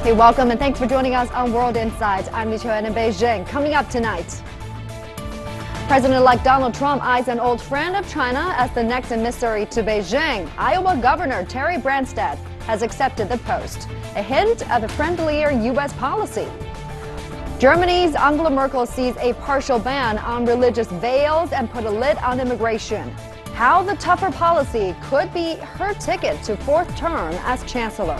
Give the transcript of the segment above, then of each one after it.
Hey, welcome and thanks for joining us on World Insights. I'm Michelle in Beijing. Coming up tonight, President-elect Donald Trump eyes an old friend of China as the next emissary to Beijing. Iowa Governor Terry Branstad has accepted the post, a hint of a friendlier U.S. policy. Germany's Angela Merkel sees a partial ban on religious veils and put a lid on immigration. How the tougher policy could be her ticket to fourth term as chancellor.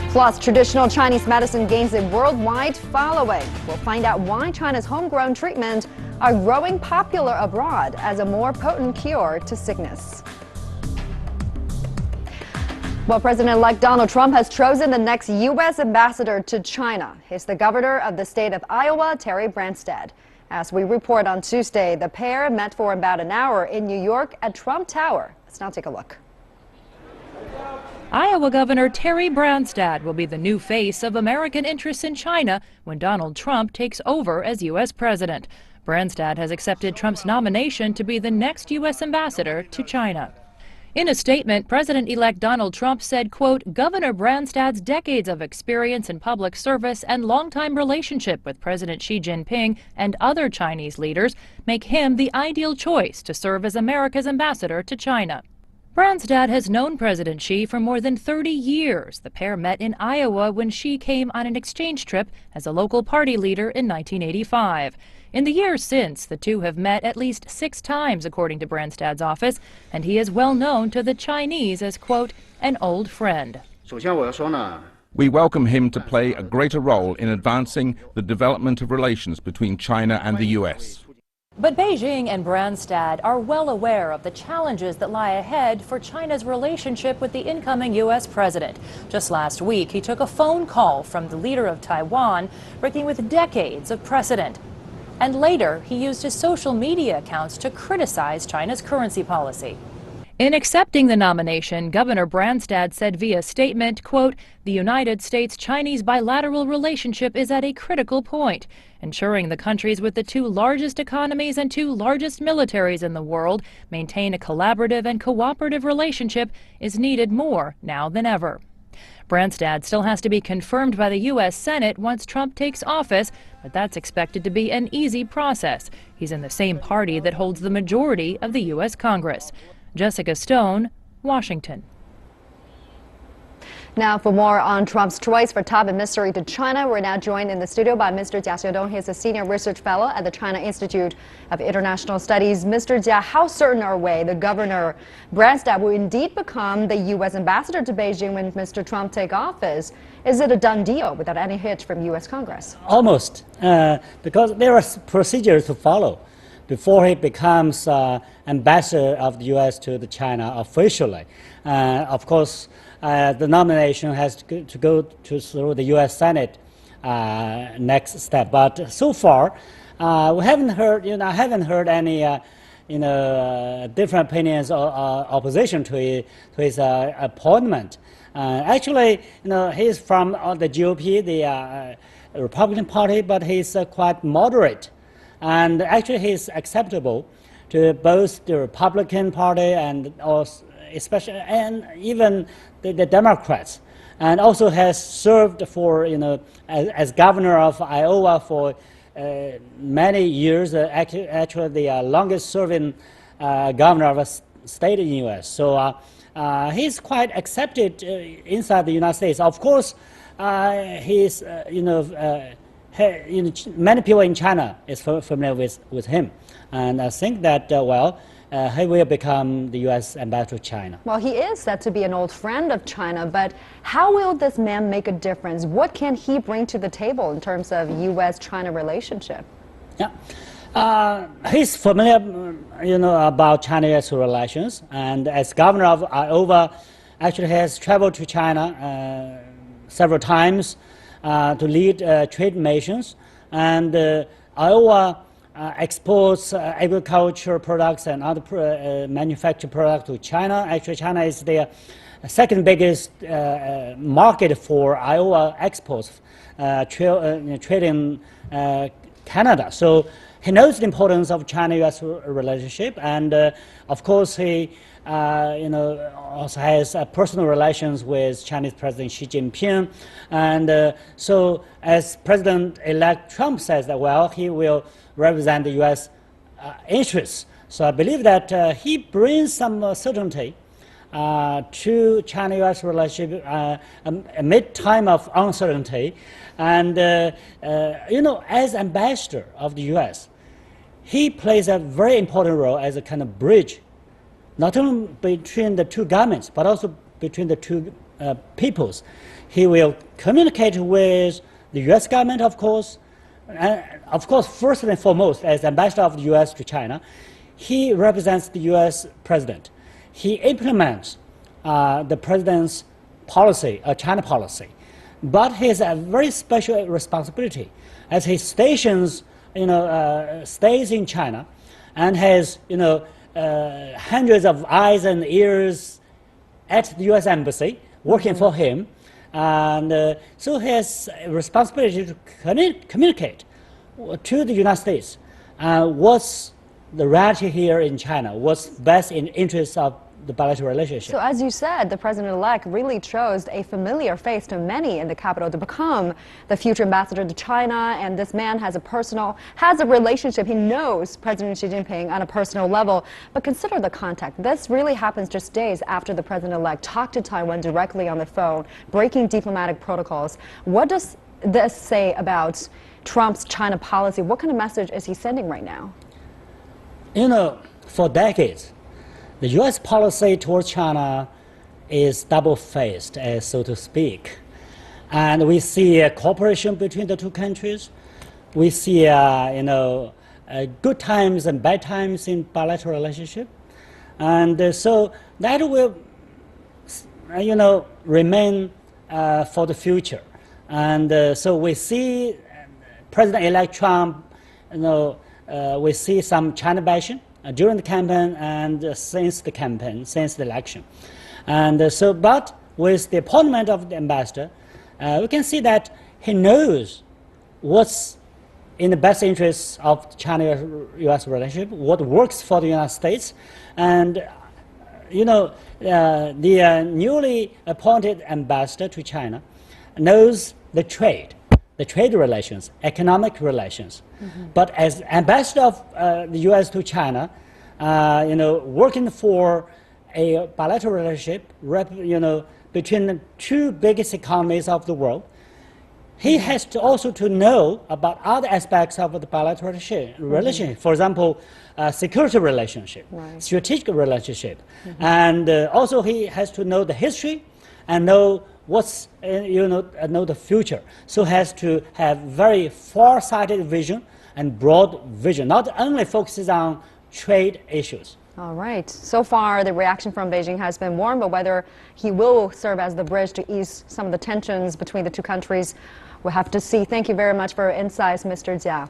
Plus, traditional Chinese medicine gains a worldwide following. We'll find out why China's homegrown treatment are growing popular abroad as a more potent cure to sickness. Well, President-elect Donald Trump has chosen the next U.S. ambassador to China. He's the governor of the state of Iowa, Terry Branstad. As we report on Tuesday, the pair met for about an hour in New York at Trump Tower. Let's now take a look. Iowa Governor Terry Branstad will be the new face of American interests in China when Donald Trump takes over as U.S. president. Branstad has accepted Trump's nomination to be the next U.S. ambassador to China. In a statement, President-elect Donald Trump said, quote, Governor Branstad's decades of experience in public service and longtime relationship with President Xi Jinping and other Chinese leaders make him the ideal choice to serve as America's ambassador to China. Branstad has known President Xi for more than 30 years. The pair met in Iowa when Xi came on an exchange trip as a local party leader in 1985. In the years since, the two have met at least 6 times, according to Branstad's office, and he is well known to the Chinese as, quote, an old friend. We welcome him to play a greater role in advancing the development of relations between China and the U.S. But Beijing and Branstad are well aware of the challenges that lie ahead for China's relationship with the incoming U.S. president. Just last week, he took a phone call from the leader of Taiwan, breaking with decades of precedent. And later, he used his social media accounts to criticize China's currency policy. In accepting the nomination, Governor Branstad said via statement, quote, the United States-Chinese bilateral relationship is at a critical point. Ensuring the countries with the 2 largest economies and 2 largest militaries in the world maintain a collaborative and cooperative relationship is needed more now than ever. Branstad still has to be confirmed by the U.S. Senate once Trump takes office, but that's expected to be an easy process. He's in the same party that holds the majority of the U.S. Congress. Jessica Stone, Washington. Now, for more on Trump's choice for top emissary to China, we're now joined in the studio by Mr. Jia Xiedong. He's a senior research fellow at the China Institute of International Studies. Mr. Jia, how certain are we the Governor Branstad will indeed become the U.S. ambassador to Beijing when Mr. Trump takes office? Is it a done deal without any hitch from U.S. Congress? Almost, because there are procedures to follow before he becomes ambassador of the U.S. to China officially. Of course, the nomination has to go through the U.S. Senate next step. But so far, we haven't heard, I haven't heard any, different opinions or opposition to his appointment. Actually, he's from the GOP, the Republican Party, but he's quite moderate. And actually, he's acceptable to both the Republican Party and also, especially, and even the Democrats, and also has served for, as governor of Iowa for many years. Actually, the longest-serving governor of a state in the U.S. So he's quite accepted inside the United States. Of course, he's many people in China is familiar with him, and I think that he will become the U.S. ambassador to China. Well, he is said to be an old friend of China, but how will this man make a difference? What can he bring to the table in terms of U.S.-China relationship? Yeah, he's familiar, about China-U.S. relations, and as governor of Iowa, actually has traveled to China several times to lead trade missions, and Iowa exports agricultural products and other manufactured products to China. Actually, China is the second biggest market for Iowa exports, trading Canada. So he knows the importance of China-U.S. relationship, and of course he also has personal relations with Chinese President Xi Jinping. And so as President-elect Trump says that, well, he will represent the U.S. Interests. So I believe that he brings some certainty to China-U.S. relationship amid time of uncertainty. And, as ambassador of the U.S., he plays a very important role as a kind of bridge, not only between the two governments, but also between the two peoples. He will communicate with the U.S. government, of course. First and foremost, as ambassador of the U.S. to China, he represents the U.S. president. He implements the president's policy, China policy. But he has a very special responsibility as he stays in China and has, hundreds of eyes and ears at the U.S. Embassy working for him. And so he has a responsibility to communicate to the United States what's the reality here in China, what's best in interest of the bilateral relationship. So as you said, the president-elect really chose a familiar face to many in the capital to become the future ambassador to China, and this man has a relationship. He knows President Xi Jinping on a personal level. But consider the context. This really happens just days after the president-elect talked to Taiwan directly on the phone, breaking diplomatic protocols. What does this say about Trump's China policy? What kind of message is he sending right now? For decades, the U.S. policy towards China is double-faced, so to speak. And we see cooperation between the two countries. We see, good times and bad times in bilateral relationship. And so that will, remain for the future. And so we see President-elect Trump, we see some China bashing during the campaign and since the election. And but with the appointment of the ambassador, we can see that he knows what's in the best interests of China-U.S. relationship, what works for the United States. And, the newly appointed ambassador to China knows the trade relations, economic relations. Mm-hmm. But as ambassador of the U.S. to China, working for a bilateral relationship, between the two biggest economies of the world, he has to also to know about other aspects of the bilateral relationship. For example, security relationship, right, strategic relationship, and also he has to know the history and know what's know the future. So has to have very far-sighted vision and broad vision, not only focuses on trade issues. All right. So far, the reaction from Beijing has been warm, but whether he will serve as the bridge to ease some of the tensions between the two countries, we'll have to see. Thank you very much for your insights, Mr. Jia.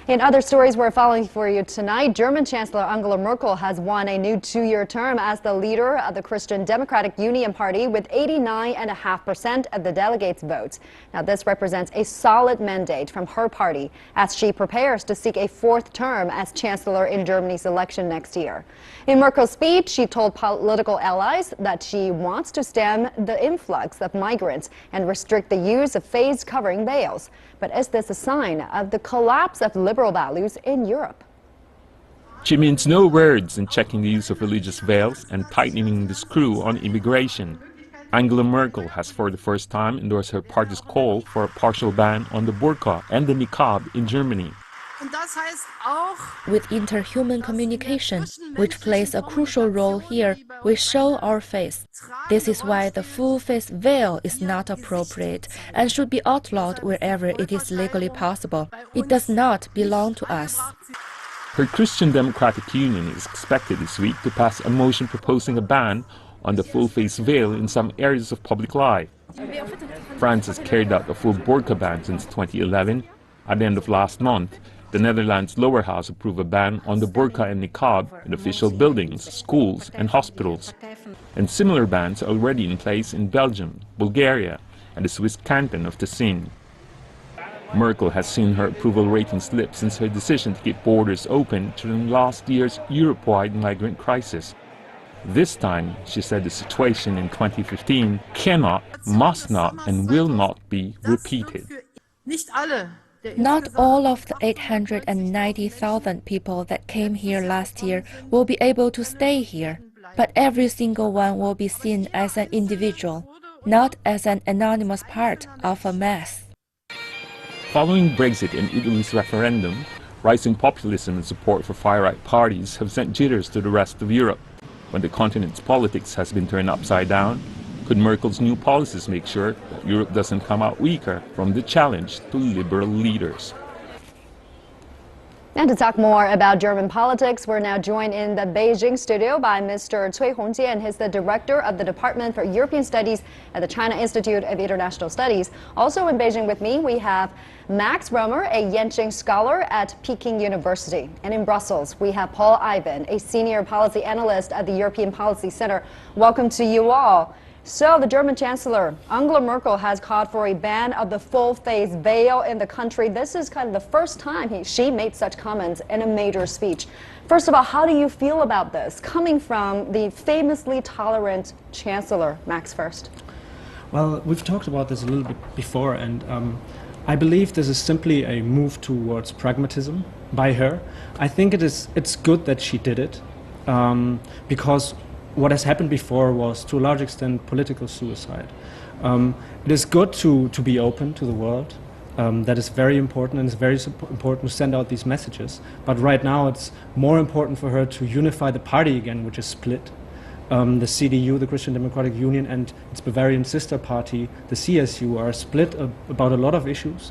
In other stories we're following for you tonight, German Chancellor Angela Merkel has won a new 2-year term as the leader of the Christian Democratic Union Party with 89.5% of the delegates' votes. Now, this represents a solid mandate from her party as she prepares to seek a 4th term as chancellor in Germany's election next year. In Merkel's speech, she told political allies that she wants to stem the influx of migrants and restrict the use of face-covering veils. But is this a sign of the collapse of liberal values in Europe? She means no words in checking the use of religious veils and tightening the screw on immigration. Angela Merkel has for the first time endorsed her party's call for a partial ban on the burqa and the niqab in Germany. With interhuman communication, which plays a crucial role here, we show our face. This is why the full-face veil is not appropriate and should be outlawed wherever it is legally possible. It does not belong to us. Her Christian Democratic Union is expected this week to pass a motion proposing a ban on the full-face veil in some areas of public life. France has carried out a full burqa ban since 2011. At the end of last month, the Netherlands' lower house approved a ban on the burqa and niqab in official buildings, schools and hospitals. And similar bans are already in place in Belgium, Bulgaria and the Swiss canton of Tessin. Merkel has seen her approval rating slip since her decision to keep borders open during last year's Europe-wide migrant crisis. This time, she said the situation in 2015 cannot, must not, and will not be repeated. Not all of the 890,000 people that came here last year will be able to stay here, but every single one will be seen as an individual, not as an anonymous part of a mass. Following Brexit and Italy's referendum, rising populism and support for far-right parties have sent jitters to the rest of Europe. When the continent's politics has been turned upside down, could Merkel's new policies make sure that Europe doesn't come out weaker from the challenge to liberal leaders? And to talk more about German politics, we're now joined in the Beijing studio by Mr. Cui Hongjie, and he's the director of the Department for European Studies at the China Institute of International Studies. Also in Beijing with me, we have Max Romer, a Yenching scholar at Peking University. And in Brussels, we have Paul Ivan, a senior policy analyst at the European Policy Center. Welcome to you all. So the German Chancellor, Angela Merkel, has called for a ban of the full-face veil in the country. This is kind of the first time she made such comments in a major speech. First of all, how do you feel about this, coming from the famously tolerant Chancellor? Max first. Well, we've talked about this a little bit before, and I believe this is simply a move towards pragmatism by her. I think it's good that she did it, because what has happened before was, to a large extent, political suicide. It is good to be open to the world. That is very important, and it's very important to send out these messages. But right now, it's more important for her to unify the party again, which is split. The CDU, the Christian Democratic Union, and its Bavarian sister party, the CSU, are split about a lot of issues.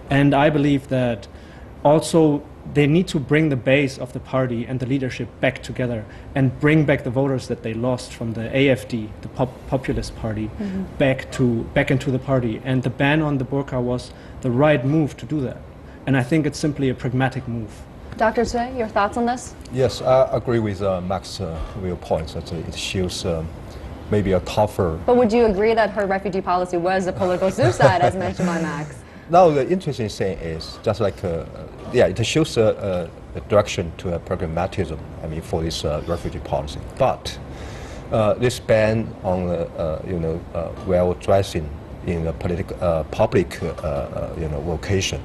And I believe that also they need to bring the base of the party and the leadership back together and bring back the voters that they lost from the AfD, the populist party, back into the party. And the ban on the burqa was the right move to do that. And I think it's simply a pragmatic move. Dr. Cui, your thoughts on this? Yes, I agree with Max's real points. That it shows maybe a tougher. But would you agree that her refugee policy was a political suicide, as mentioned by Max? Now, the interesting thing is just like, it shows a direction to a pragmatism, for this refugee policy. But this ban on, well-dressing in the public, vocation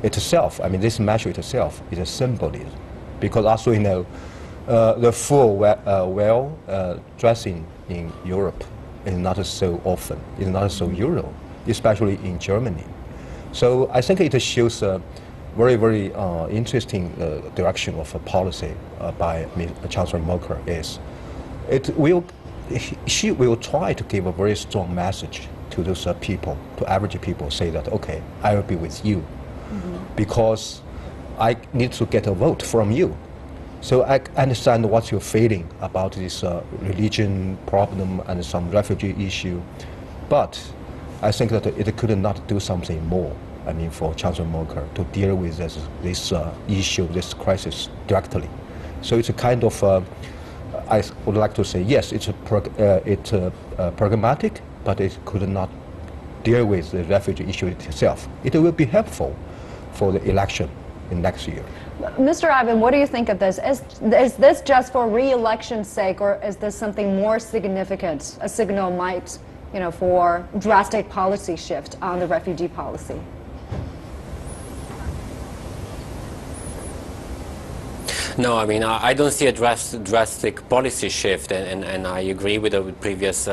itself, this measure itself is a symbolism. Because also, the full well-dressing in Europe is not so often, is not so usual, especially in Germany. So I think it shows a very, very interesting direction of a policy by Chancellor Merkel. She will try to give a very strong message to those people, to average people, say that, okay, I will be with you because I need to get a vote from you. So I understand what you're feeling about this religion problem and some refugee issue, but I think that it could not do something more, for Chancellor Merkel to deal with this issue, this crisis directly. So it's a kind of, I would like to say, yes, it's pragmatic, but it could not deal with the refugee issue itself. It will be helpful for the election in next year. Mr. Ivan, what do you think of this? Is this just for re-election's sake, or is this something more significant, a signal might, for drastic policy shift on the refugee policy? No, I don't see a drastic policy shift, and I agree with the previous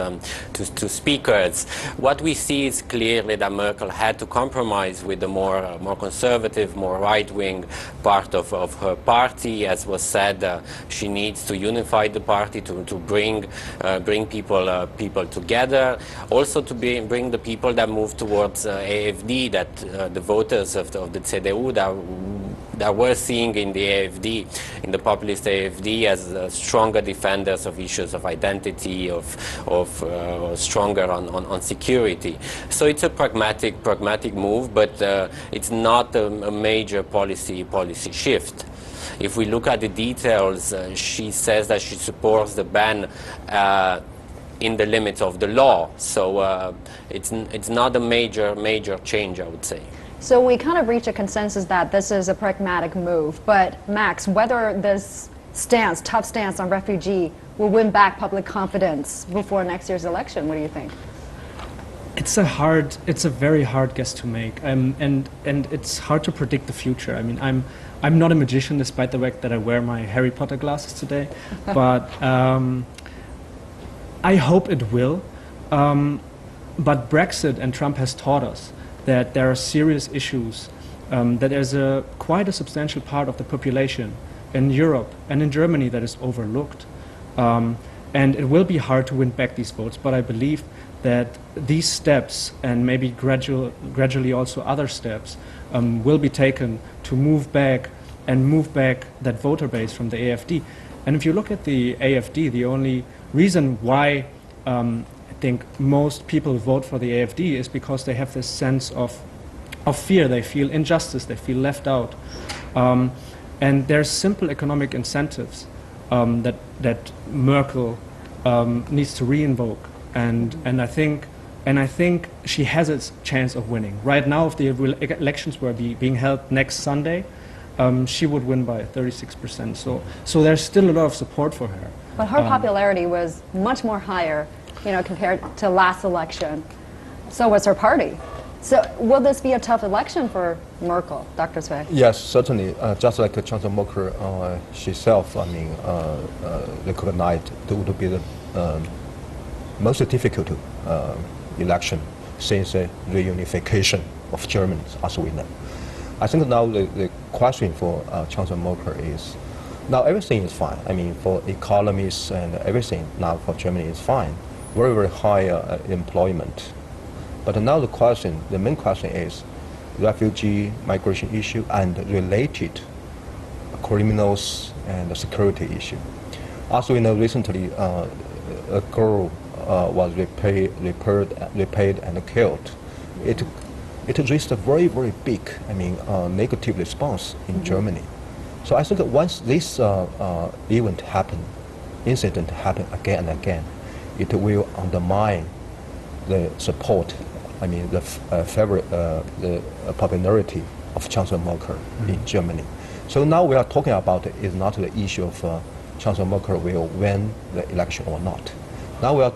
two speakers. What we see is clearly that Merkel had to compromise with the more conservative, more right-wing part of her party. As was said, she needs to unify the party, to bring people together, also to bring the people that move towards AfD, that the voters of the CDU that we're seeing in the AfD, in the populist AfD, as stronger defenders of issues of identity, of stronger on security. So it's a pragmatic move, but it's not a major policy shift. If we look at the details, she says that she supports the ban in the limits of the law. So it's not a major change, I would say. So we kind of reach a consensus that this is a pragmatic move. But Max, whether this tough stance on refugee will win back public confidence before next year's election, what do you think? It's a very hard guess to make, and it's hard to predict the future. I mean, I'm not a magician, despite the fact that I wear my Harry Potter glasses today, but I hope it will. But Brexit and Trump has taught us that there are serious issues, that there's quite a substantial part of the population in Europe and in Germany that is overlooked. And it will be hard to win back these votes, but I believe that these steps, and maybe gradually also other steps, will be taken to move back that voter base from the AfD. And if you look at the AfD, the only reason why I think most people vote for the AfD is because they have this sense of fear. They feel injustice, they feel left out. And there's simple economic incentives that Merkel needs to re-invoke. And I think she has a chance of winning. Right now, if the elections were being held next Sunday, she would win by 36%. So there's still a lot of support for her. But her popularity was much more higher, compared to last election. So was her party. So will this be a tough election for Merkel, Dr. Cui? Yes, certainly. Just like Chancellor Merkel herself, I mean, recognized it would be the most difficult election since the reunification of Germany, as we know. I think now the question for Chancellor Merkel is, now everything is fine. I mean, for economies and everything now for Germany is fine. Very, very high employment. But now the main question is refugee migration issue and related criminals and the security issue. As we know, recently a girl was repaid and killed. It raised a very, very big, negative response in Germany. So I think that once this incident happen again and again, it will undermine the support, the popularity of Chancellor Merkel in Germany. So now we are talking about is not the issue of Chancellor Merkel will win the election or not. Now we are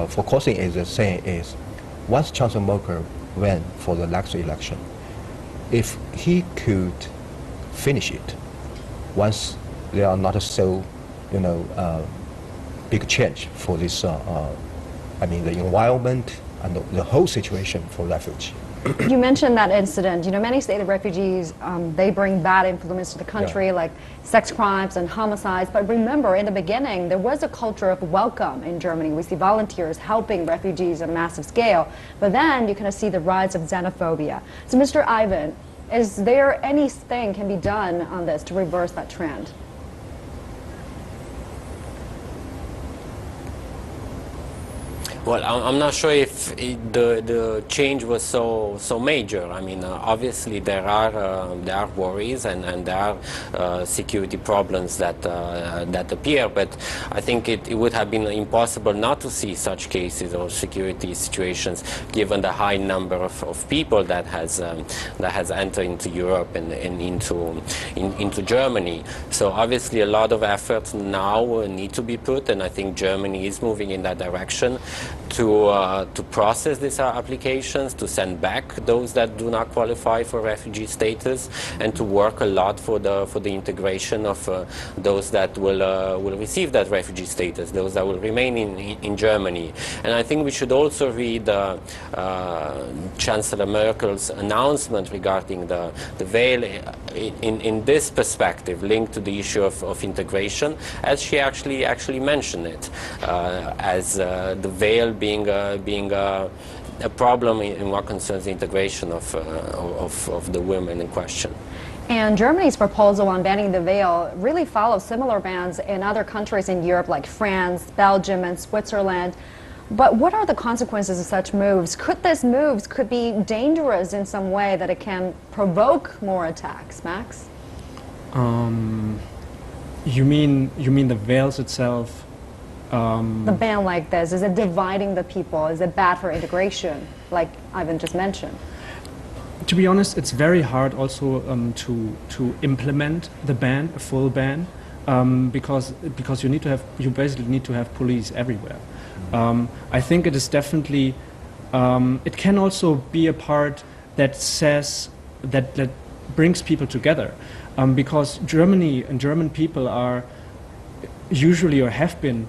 focusing is the saying is, once Chancellor Merkel win for the next election, if he could finish it, once there are not so, big change for this, the environment and the whole situation for refugees. You mentioned that incident. Many say that refugees, they bring bad influence to the country, like sex crimes and homicides. But remember, in the beginning, there was a culture of welcome in Germany. We see volunteers helping refugees on a massive scale. But then you kind of see the rise of xenophobia. So, Mr. Ivan, is there anything can be done on this to reverse that trend? Well, I'm not sure if the change was so major. I mean, obviously there are worries and there are security problems that appear, but I think it would have been impossible not to see such cases or security situations, given the high number of people that has entered into Europe and into Germany. So obviously a lot of efforts now need to be put, and I think Germany is moving in that direction, to process these applications, to send back those that do not qualify for refugee status, and to work a lot for the integration of those that will receive that refugee status, those that will remain in Germany. And I think we should also read Chancellor Merkel's announcement regarding the veil in this perspective, linked to the issue of integration, as she actually mentioned it, as the veil being a problem in what concerns the integration of the women in question. And Germany's proposal on banning the veil really follows similar bans in other countries in Europe like France, Belgium, and Switzerland. But what are the consequences of such moves? Could these moves be dangerous in some way, that it can provoke more attacks, Max? You mean the veils itself The ban like this, is it dividing the people? Is it bad for integration, like Ivan just mentioned? To be honest, it's very hard also to implement the ban, a full ban, because you basically need to have police everywhere. I think it is definitely, it can also be a part that says, that brings people together, because Germany and German people are usually, or have been,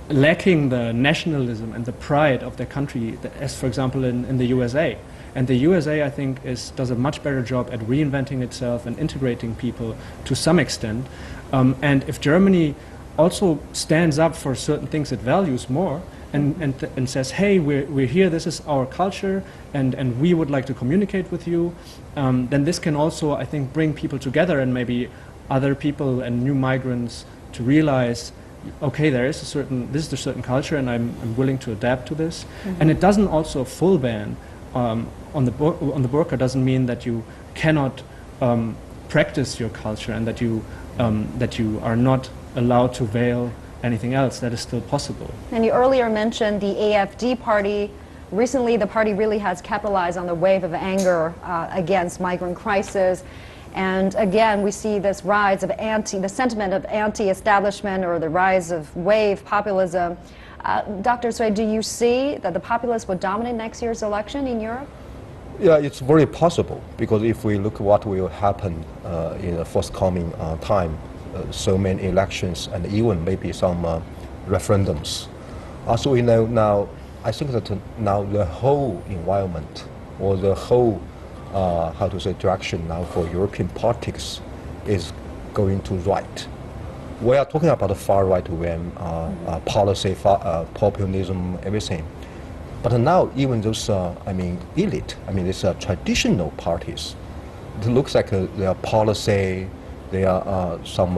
lacking the nationalism and the pride of their country, as for example in the USA. And the USA, I think, does a much better job at reinventing itself and integrating people to some extent. And if Germany also stands up for certain things it values more, and says, hey, we're here, this is our culture, and we would like to communicate with you, then this can also, I think, bring people together, and maybe other people and new migrants to realize, okay, this is a certain culture, and I'm willing to adapt to this. And it doesn't also, a full ban on the burqa doesn't mean that you cannot practice your culture, and that you are not allowed to veil anything else. That is still possible. And you earlier mentioned the AfD party. Recently, the party really has capitalized on the wave of anger against migrant crisis. And again, we see this rise of the sentiment of anti-establishment, or the rise of wave populism. Dr. Sui, do you see that the populists will dominate next year's election in Europe? Yeah, it's very possible, because if we look at what will happen in the forthcoming time, so many elections and even maybe some referendums. Also, we know now, I think that now the whole environment, or the whole direction now for European politics is going to right. We are talking about the far right wing policy, populism, everything. But now even those, elite, these traditional parties, it looks like their policy, there are some,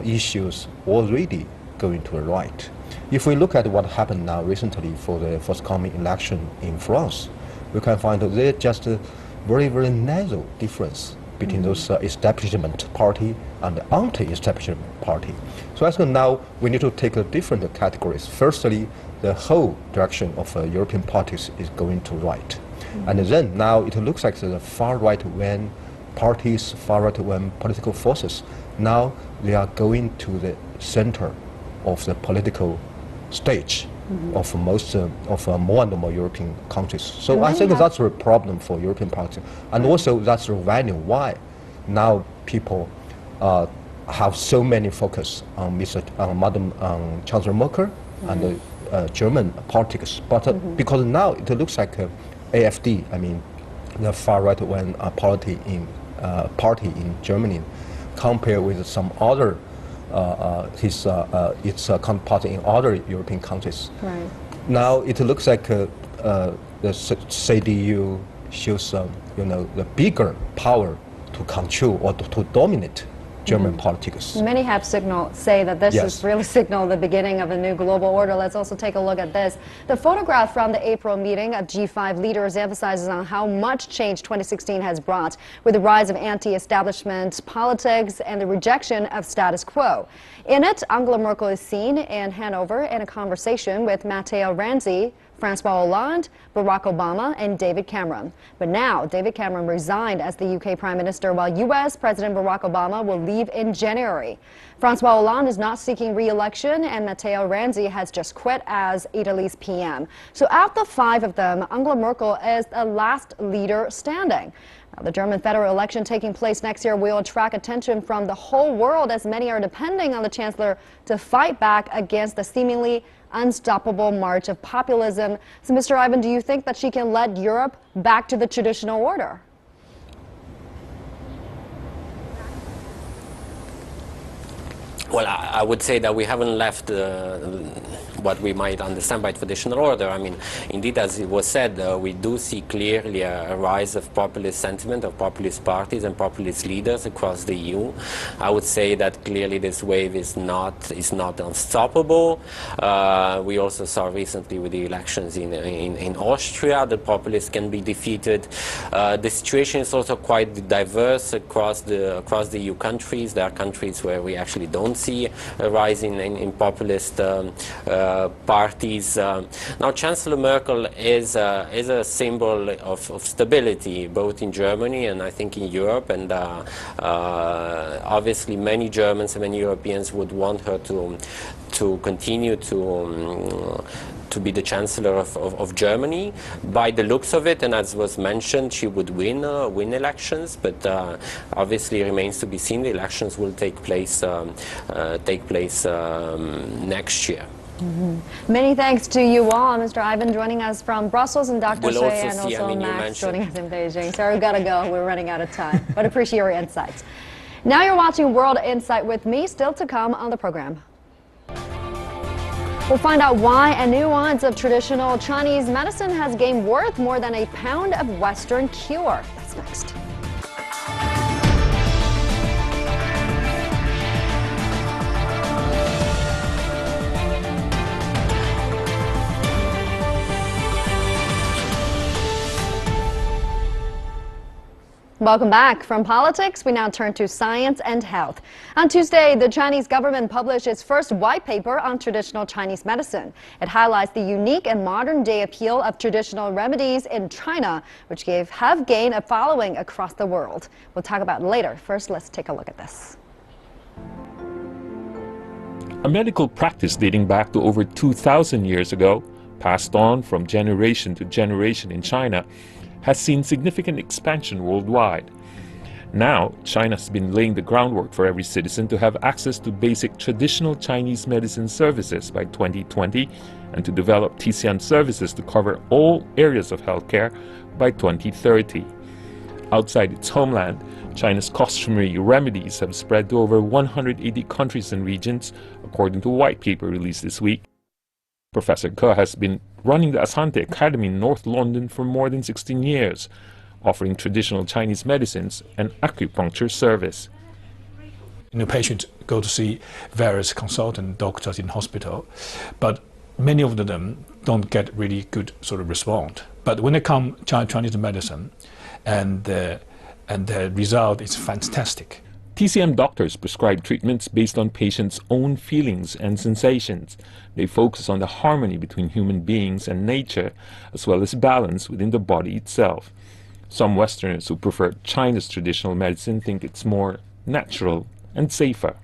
issues already going to the right. If we look at what happened now recently for the forthcoming election in France, we can find that there's just a very, very narrow difference between those establishment party and the anti-establishment party. So I think now we need to take different categories. Firstly, the whole direction of European politics is going to right. And then now it looks like the far right wing parties, far right wing political forces, now they are going to the center of the political stage of most of more and more European countries. So I think that's a problem for European politics, and also that's the value why now people have so many focus on Madam Chancellor Merkel and the German politics. But because now it looks like AfD, the far right wing party in Germany, compared with some other its counterpart in other European countries. Right. Now it looks like the CDU shows the bigger power to control or to dominate German politics. Many have say that this is really signal the beginning of a new global order. Let's also take a look at this. The photograph from the April meeting of G5 leaders emphasizes on how much change 2016 has brought, with the rise of anti-establishment politics and the rejection of status quo. In it, Angela Merkel is seen in Hanover in a conversation with Matteo Renzi, Francois Hollande, Barack Obama, and David Cameron. But now, David Cameron resigned as the UK Prime Minister, while US President Barack Obama will leave in January. Francois Hollande is not seeking re-election, and Matteo Renzi has just quit as Italy's PM. So out of the five of them, Angela Merkel is the last leader standing. Now, the German federal election taking place next year will attract attention from the whole world, as many are depending on the chancellor to fight back against the seemingly unstoppable march of populism. So, Mr. Ivan, do you think that she can lead Europe back to the traditional order? Well, I would say that we haven't left what we might understand by traditional order. I mean, indeed, as it was said, we do see clearly a rise of populist sentiment, of populist parties and populist leaders across the EU. I would say that clearly this wave is not unstoppable. We also saw recently with the elections in Austria that populists can be defeated. The situation is also quite diverse across the EU countries. There are countries where we actually don't see a rise in populist parties. Now, Chancellor Merkel is a symbol of stability, both in Germany and I think in Europe. And obviously, many Germans and many Europeans would want her to continue to be the Chancellor of Germany. By the looks of it, and as was mentioned, she would win elections, but obviously remains to be seen. The elections will take place next year. Many thanks to you all, Mr. Ivan joining us from Brussels, and Dr. We'll Shay, also and see, also I mean, Max joining us in Beijing. Sorry, we've got to go. We're running out of time, but appreciate your insights. Now you're watching World Insight with me, still to come on the program. We'll find out why a nuance of traditional Chinese medicine has gained worth more than a pound of Western cure. That's next. Welcome back. From politics, we now turn to science and health. On Tuesday, the Chinese government published its first white paper on traditional Chinese medicine. It highlights the unique and modern-day appeal of traditional remedies in China, which have gained a following across the world. We'll talk about it later. First, let's take a look at this. A medical practice dating back to over 2,000 years ago, passed on from generation to generation in China, has seen significant expansion worldwide. Now, China has been laying the groundwork for every citizen to have access to basic traditional Chinese medicine services by 2020 and to develop TCM services to cover all areas of healthcare by 2030. Outside its homeland, China's customary remedies have spread to over 180 countries and regions, according to a white paper released this week. Professor Ke has been running the Asante Academy in North London for more than 16 years, offering traditional Chinese medicines and acupuncture service. Patients go to see various consultant doctors in hospital, but many of them don't get really good sort of response. But when they come Chinese medicine, and the result is fantastic. TCM doctors prescribe treatments based on patients' own feelings and sensations. They focus on the harmony between human beings and nature, as well as balance within the body itself. Some Westerners who prefer China's traditional medicine think it's more natural and safer.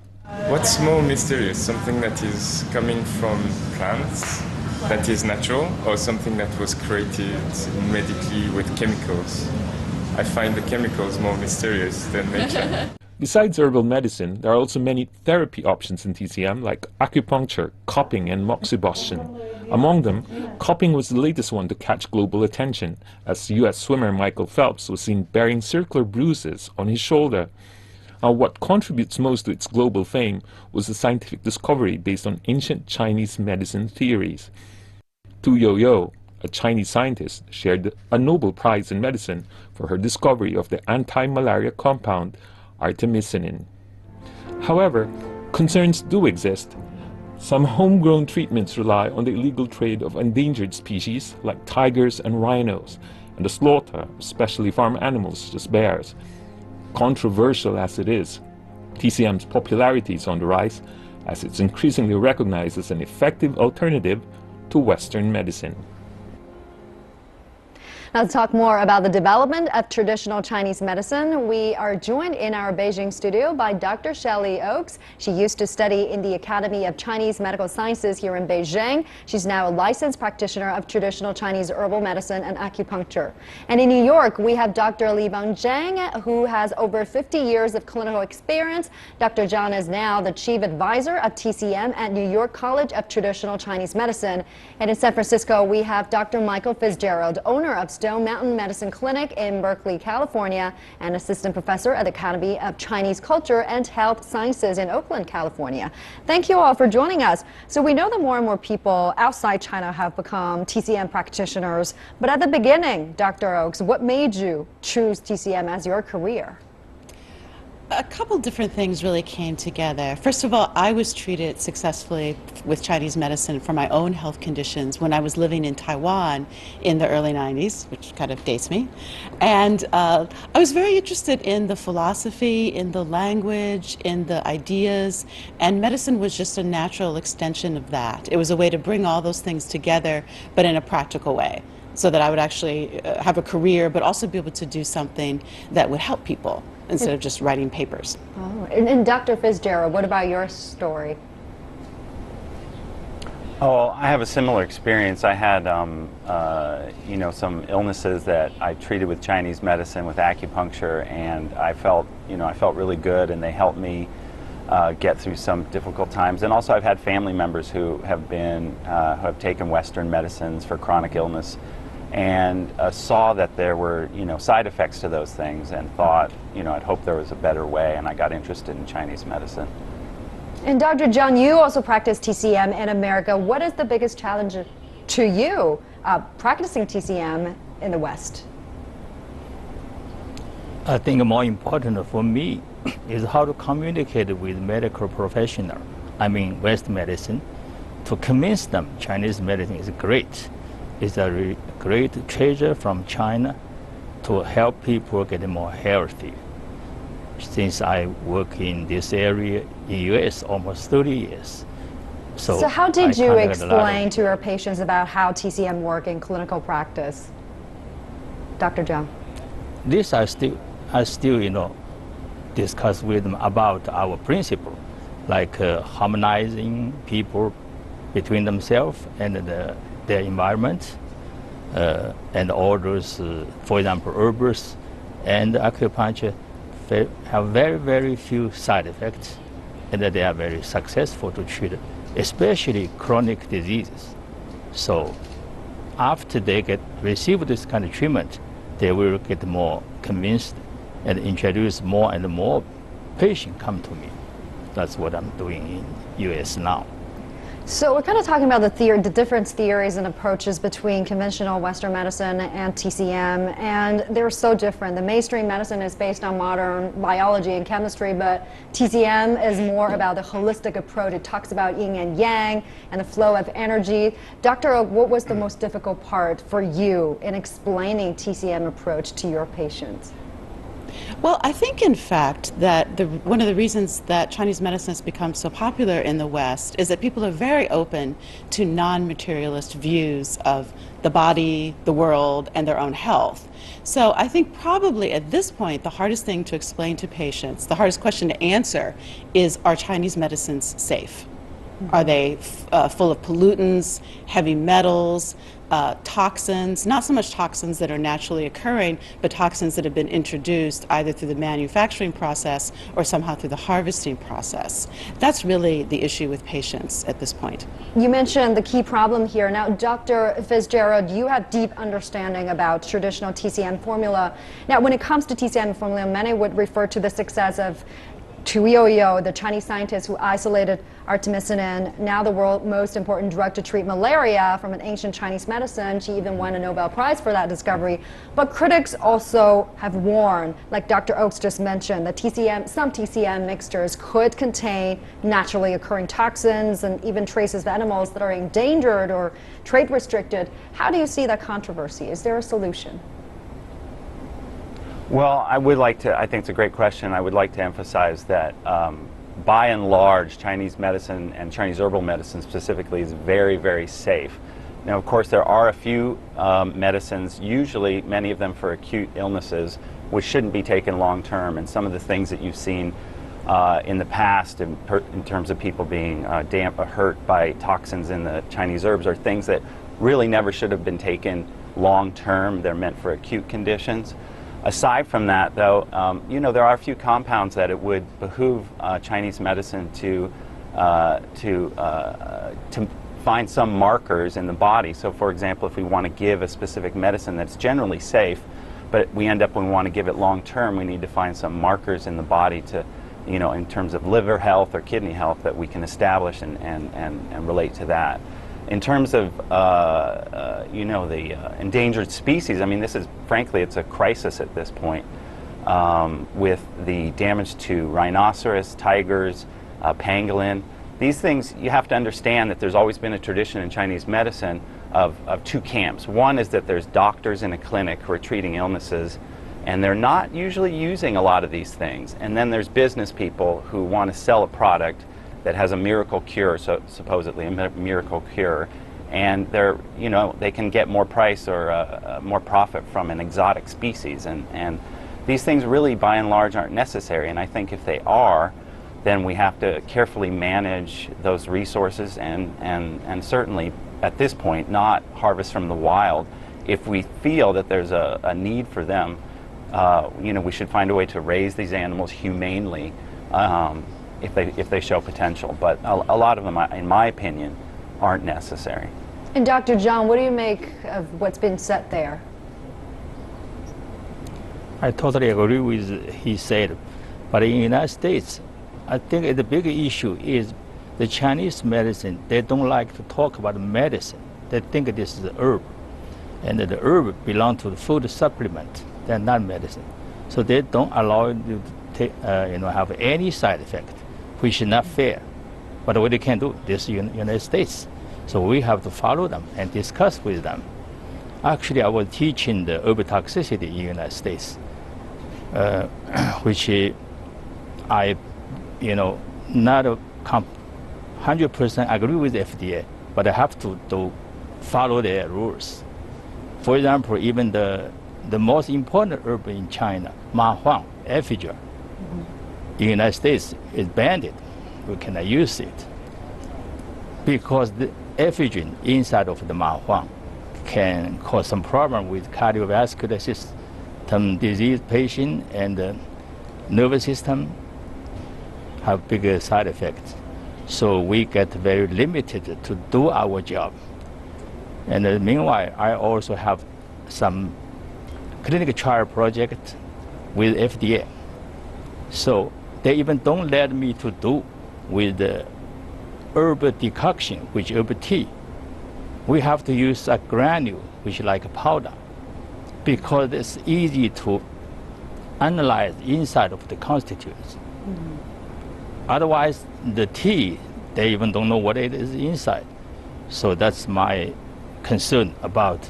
What's more mysterious? Something that is coming from plants, that is natural, or something that was created medically with chemicals? I find the chemicals more mysterious than nature. Besides herbal medicine, there are also many therapy options in TCM like acupuncture, cupping and moxibustion. Among them, cupping was the latest one to catch global attention, as US swimmer Michael Phelps was seen bearing circular bruises on his shoulder. Now, what contributes most to its global fame was the scientific discovery based on ancient Chinese medicine theories. Tu Youyou, a Chinese scientist, shared a Nobel Prize in medicine for her discovery of the anti-malaria compound artemisinin. However, concerns do exist. Some homegrown treatments rely on the illegal trade of endangered species like tigers and rhinos, and the slaughter of specially farmed animals such as bears. Controversial as it is, TCM's popularity is on the rise as it's increasingly recognized as an effective alternative to Western medicine. Now, to talk more about the development of traditional Chinese medicine, we are joined in our Beijing studio by Dr. Shelley Oakes. She used to study in the Academy of Chinese Medical Sciences here in Beijing. She's now a licensed practitioner of traditional Chinese herbal medicine and acupuncture. And in New York, we have Dr. Li Zhang, who has over 50 years of clinical experience. Dr. Zhang is now the chief advisor of TCM at New York College of Traditional Chinese Medicine. And in San Francisco, we have Dr. Michael Fitzgerald, owner of Stone Mountain Medicine Clinic in Berkeley, California, and assistant professor at the Academy of Chinese Culture and Health Sciences in Oakland, California. Thank you all for joining us. So we know that more and more people outside China have become TCM practitioners, but at the beginning, Dr. Oakes, what made you choose TCM as your career? A couple different things really came together. First of all, I was treated successfully with Chinese medicine for my own health conditions when I was living in Taiwan in the early 90s, which kind of dates me. And I was very interested in the philosophy, in the language, in the ideas, and medicine was just a natural extension of that. It was a way to bring all those things together, but in a practical way, so that I would actually have a career, but also be able to do something that would help people instead of just writing papers. Oh, and Dr. Fitzgerald, what about your story? Oh, I have a similar experience. I had, some illnesses that I treated with Chinese medicine, with acupuncture, and I felt really good, and they helped me get through some difficult times. And also, I've had family members who have taken Western medicines for chronic illness, and saw that there were, side effects to those things, and thought, I'd hoped there was a better way, and I got interested in Chinese medicine. And Dr. Zhang, you also practice TCM in America. What is the biggest challenge to you practicing TCM in the West? I think more important for me is how to communicate with medical professionals, West medicine, to convince them Chinese medicine is great. It's a great treasure from China to help people get more healthy. Since I work in this area in U.S. almost 30 years. So how did you explain to your patients about how TCM work in clinical practice? Dr. Zhang? This I still discuss with them about our principle, like harmonizing people between themselves and their environment, and all those, for example, herbs and acupuncture have very, very few side effects, and that they are very successful to treat, especially chronic diseases. So after they receive this kind of treatment, they will get more convinced and introduce more and more patients come to me. That's what I'm doing in U.S. now. So we're kind of talking about the different theories and approaches between conventional Western medicine and TCM, and they're so different. The mainstream medicine is based on modern biology and chemistry, but TCM is more about the holistic approach. It talks about yin and yang and the flow of energy. Dr. Oak, what was the most difficult part for you in explaining TCM approach to your patients? Well, I think, in fact, that one of the reasons that Chinese medicine has become so popular in the West is that people are very open to non-materialist views of the body, the world, and their own health. So I think probably at this point, the hardest thing to explain to patients, the hardest question to answer is, are Chinese medicines safe? Are they full of pollutants, heavy metals, toxins, not so much toxins that are naturally occurring, but toxins that have been introduced either through the manufacturing process or somehow through the harvesting process. That's really the issue with patients at this point. You mentioned the key problem here. Now, Dr. Fitzgerald, you have deep understanding about traditional TCM formula. Now, when it comes to TCM formula, many would refer to the success of Tu Youyou, the Chinese scientist who isolated artemisinin, now the world's most important drug to treat malaria from an ancient Chinese medicine. She even won a Nobel Prize for that discovery. But critics also have warned, like Dr. Oakes just mentioned, that some TCM mixtures could contain naturally occurring toxins and even traces of animals that are endangered or trade restricted. How do you see that controversy? Is there a solution? Well, I think it's a great question. I would like to emphasize that by and large, Chinese medicine and Chinese herbal medicine specifically is very, very safe. Now, of course, there are a few medicines, usually many of them for acute illnesses, which shouldn't be taken long term. And some of the things that you've seen in the past in terms of people being hurt by toxins in the Chinese herbs are things that really never should have been taken long term. They're meant for acute conditions. Aside from that, though, there are a few compounds that it would behoove Chinese medicine to find some markers in the body. So for example, if we want to give a specific medicine that's generally safe, but we end up when we want to give it long term, we need to find some markers in the body to, you know, in terms of liver health or kidney health that we can establish and relate to that. In terms of, you know, the endangered species, I mean, this is, frankly, it's a crisis at this point with the damage to rhinoceros, tigers, pangolin. These things, you have to understand that there's always been a tradition in Chinese medicine of two camps. One is that there's doctors in a clinic who are treating illnesses, and they're not usually using a lot of these things. And then there's business people who want to sell a product that has a miracle cure, so supposedly a miracle cure, and they're, you know, they can get more price or more profit from an exotic species. And these things really, by and large, aren't necessary. And I think if they are, then we have to carefully manage those resources and certainly at this point not harvest from the wild. If we feel that there's a need for them, you know, we should find a way to raise these animals humanely if they show potential. But a lot of them, in my opinion, aren't necessary. And Dr. Zhang, what do you make of what's been said there? I totally agree with he said, but in the United States, I think the big issue is the Chinese medicine. They don't like to talk about medicine. They think this is a herb, and the herb belongs to the food supplement. They're not medicine, so they don't allow you to take, you know, have any side effect, which is not fair. But what they can do, this is United States, so we have to follow them and discuss with them. Actually, I was teaching the herb toxicity in the United States, which I, you know, not 100% agree with the FDA, but I have to follow their rules. For example, even the most important herb in China, ma huang, effigy, in the United States is banned. We cannot use it because the effigy inside of the ma huang can cause some problem with cardiovascular system disease patient and the nervous system have bigger side effects. So we get very limited to do our job. And meanwhile, I also have some clinical trial project with FDA. So they even don't let me to do with the herb decoction, which herb tea. We have to use a granule, which is like a powder, because it's easy to analyze inside of the constituents. Mm-hmm. Otherwise, the tea, they even don't know what it is inside. So that's my concern about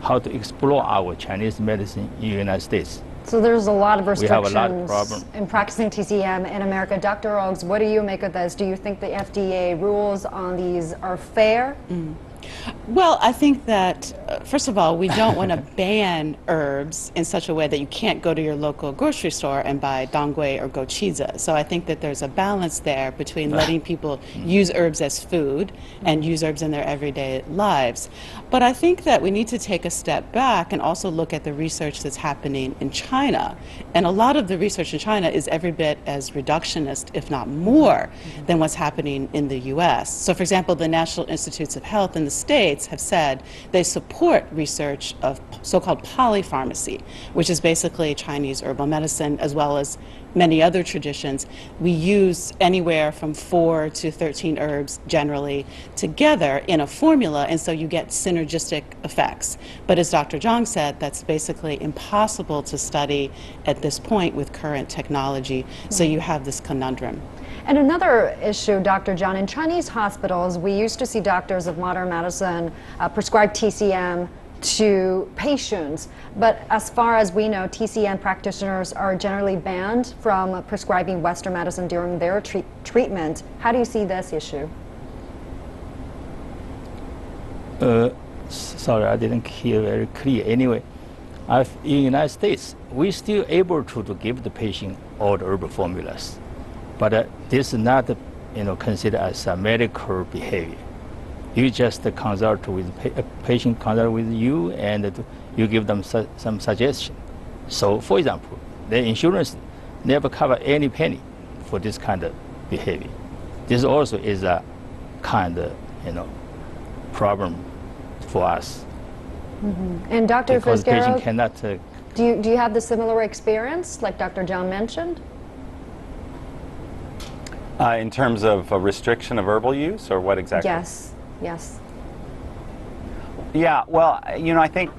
how to explore our Chinese medicine in the United States. So there's a lot of restrictions we have a lot of problems in practicing TCM in America. Dr. Oggs, what do you make of this? Do you think the FDA rules on these are fair? Well, I think that, first of all, we don't want to ban herbs in such a way that you can't go to your local grocery store and buy dongui or gochiza. So I think that there's a balance there between letting people use herbs as food and use herbs in their everyday lives. But I think that we need to take a step back and also look at the research that's happening in China. And a lot of the research in China is every bit as reductionist, if not more, than what's happening in the US. So for example, the National Institutes of Health in the States have said they support research of so-called polypharmacy, which is basically Chinese herbal medicine as well as many other traditions. We use anywhere from 4 to 13 herbs generally together in a formula, and so you get synergistic effects. But as Dr. Zhang said, that's basically impossible to study at this point with current technology, so you have this conundrum. And another issue, Dr. Zhang, in Chinese hospitals, we used to see doctors of modern medicine prescribe TCM to patients, but as far as we know, TCM practitioners are generally banned from prescribing Western medicine during their treatment. How do you see this issue? Sorry, I didn't hear very clear. Anyway, in the United States, we're still able to give the patient all the herbal formulas, but this is not, considered as a medical behavior. You just consult with a patient, consult with you, and you give them some suggestion. So, for example, the insurance never cover any penny for this kind of behavior. This also is a kind of, problem for us. And Dr. Because Fitzgerald, patient cannot. do you have the similar experience like Dr. Zhang mentioned? In terms of a restriction of herbal use, or what exactly? Yes, yes. Yeah, well, I think,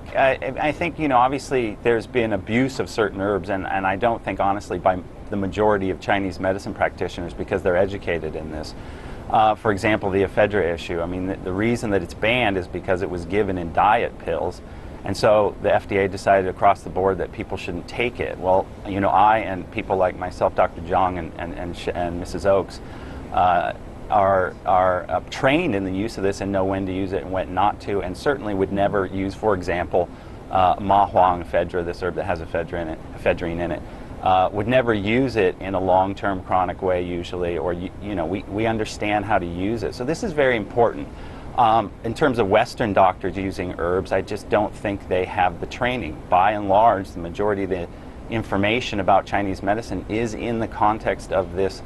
obviously there's been abuse of certain herbs, and I don't think, honestly, by the majority of Chinese medicine practitioners, because they're educated in this. For example, the ephedra issue. I mean, the reason that it's banned is because it was given in diet pills, and so the FDA decided across the board that people shouldn't take it. Well, I and people like myself, Dr. Zhang and Mrs. Oakes, are trained in the use of this and know when to use it and when not to, and certainly would never use, for example, ma huang ephedra, this herb that has ephedrine in it, would never use it in a long-term chronic way usually, or we understand how to use it. So this is very important. In terms of Western doctors using herbs, I just don't think they have the training. By and large, the majority of the information about Chinese medicine is in the context of this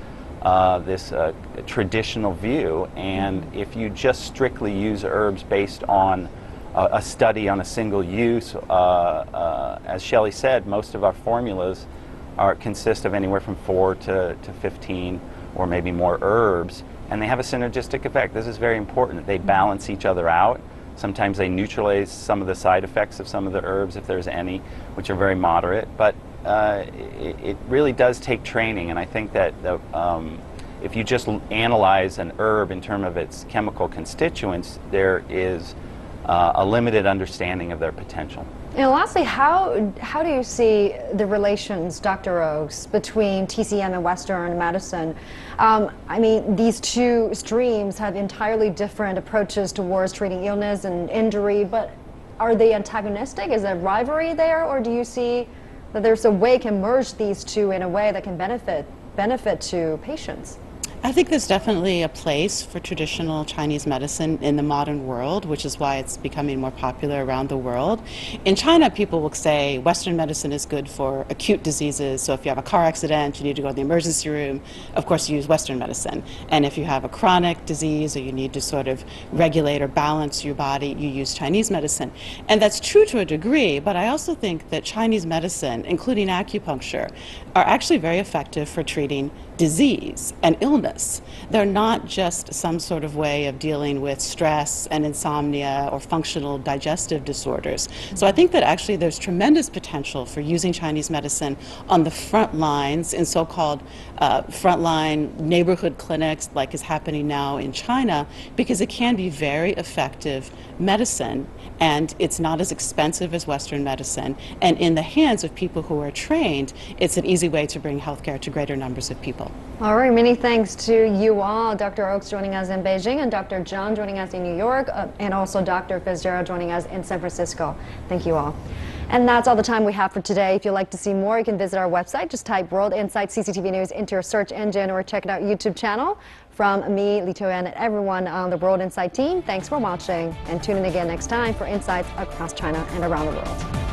traditional view, and if you just strictly use herbs based on a study on a single use, as Shelley said, most of our formulas consist of anywhere from 4 to 15 or maybe more herbs, and they have a synergistic effect. This is very important. They balance each other out. Sometimes they neutralize some of the side effects of some of the herbs, if there's any, which are very moderate, but it really does take training, and I think that if you just analyze an herb in terms of its chemical constituents, there is a limited understanding of their potential. And lastly, how do you see the relations, Dr. Oakes, between TCM and Western medicine? I mean, these two streams have entirely different approaches towards treating illness and injury, but are they antagonistic? Is there rivalry there, or do you see that there's a way can merge these two in a way that can benefit to patients? I think there's definitely a place for traditional Chinese medicine in the modern world, which is why it's becoming more popular around the world. In China, people will say Western medicine is good for acute diseases. So if you have a car accident, you need to go to the emergency room, of course you use Western medicine. And if you have a chronic disease or you need to sort of regulate or balance your body, you use Chinese medicine. And that's true to a degree, but I also think that Chinese medicine, including acupuncture, are actually very effective for treating disease and illness. They're not just some sort of way of dealing with stress and insomnia or functional digestive disorders. So I think that actually there's tremendous potential for using Chinese medicine on the front lines in so-called frontline neighborhood clinics like is happening now in China, because it can be very effective medicine and it's not as expensive as Western medicine, and in the hands of people who are trained, it's an easy way to bring healthcare to greater numbers of people. All right, many thanks to you all. Dr. Oakes joining us in Beijing, and Dr. Zhang joining us in New York, and also Dr. Fitzgerald joining us in San Francisco. Thank you all. And that's all the time we have for today. If you'd like to see more, you can visit our website. Just type World Insight CCTV News into your search engine, or check out our YouTube channel. From me, Li Toyan, and everyone on the World Insight team, thanks for watching, and tune in again next time for insights across China and around the world.